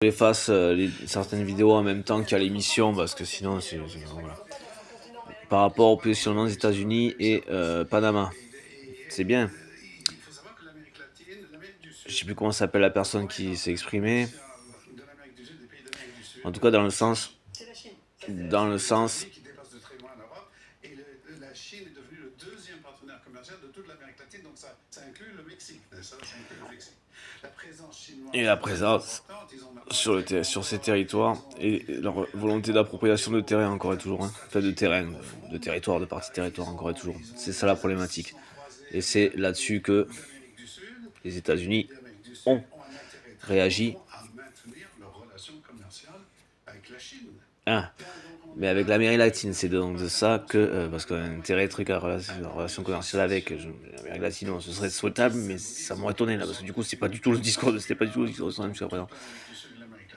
J'efface certaines vidéos en même temps qu'il y a l'émission parce que sinon voilà. Par rapport au positionnement des États-Unis et Panama, c'est bien. Je sais plus comment s'appelle la personne qui s'est exprimée. En tout cas, dans le sens, la Chine est devenue le deuxième partenaire commercial de toute l'Amérique latine, donc ça inclut le Mexique, ça inclut le Mexique. La présence chinoise et la présence sur ces territoires et leur volonté d'appropriation de terrain encore et toujours, hein. Enfin de terrain, de territoire, de partie territoire encore et toujours. C'est ça la problématique. Et c'est là-dessus que les États-Unis ont réagi. Ah, mais avec l'Amérique latine, c'est donc de ça que, parce qu'on a un intérêt truc à relation commerciale avec l'Amérique latine, ce serait souhaitable, mais ça m'aurait étonné là, parce que du coup, c'était pas du tout le discours de Sonam jusqu'à présent.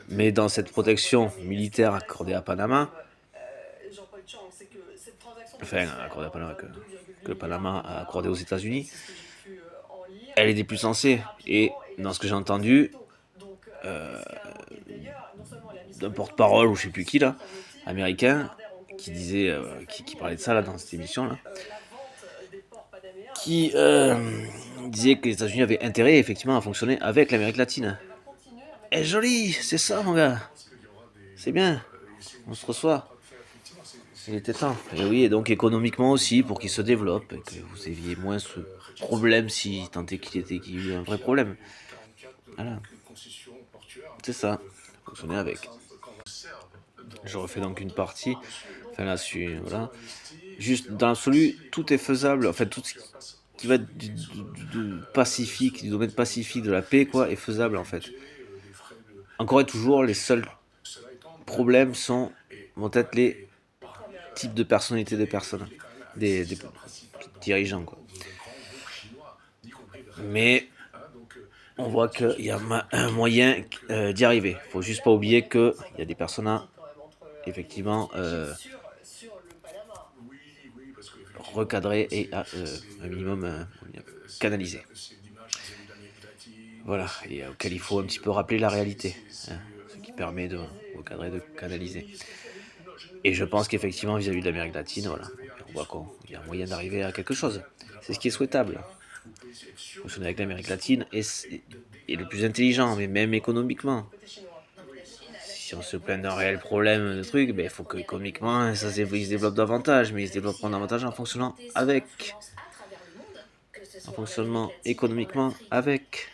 Mais dans cette protection militaire accordée à Panama, enfin, accordée à Panama, que Panama a accordée aux États-Unis, elle est des plus sensée. Et dans ce que j'ai entendu, d'un porte-parole ou je sais plus qui là, américain, qui disait, qui parlait de ça là dans cette émission là, qui disait que les États-Unis avaient intérêt effectivement à fonctionner avec l'Amérique latine. Eh joli, c'est ça mon gars, c'est bien, on se reçoit. Il était temps. Et oui, et donc économiquement aussi pour qu'il se développe et que vous ayez moins ce problème si tant est qu'il y a eu un vrai problème. Voilà, c'est ça. Fonctionner avec. Je refais donc une partie. Enfin là, voilà. Juste dans l'absolu, tout est faisable. En fait, tout ce qui va être du pacifique, du domaine pacifique, de la paix, quoi, est faisable en fait. Encore et toujours, les seuls problèmes vont être les types de personnalités des personnes, des dirigeants, quoi. Mais on voit qu'il y a un moyen d'y arriver. Il faut juste pas oublier qu'il y a des personnes à effectivement recadrer et à un minimum canaliser. Voilà, et auquel il faut un petit peu rappeler la réalité, hein, ce qui permet de recadrer, de canaliser. Et je pense qu'effectivement, vis-à-vis de l'Amérique latine, voilà, on voit qu'il y a moyen d'arriver à quelque chose. C'est ce qui est souhaitable. Fonctionner avec l'Amérique latine est le plus intelligent, mais même économiquement. Si on se plaint d'un réel problème de truc, il faut qu'économiquement, il se développe davantage, mais il se développera davantage en fonctionnant avec. En fonctionnement économiquement avec.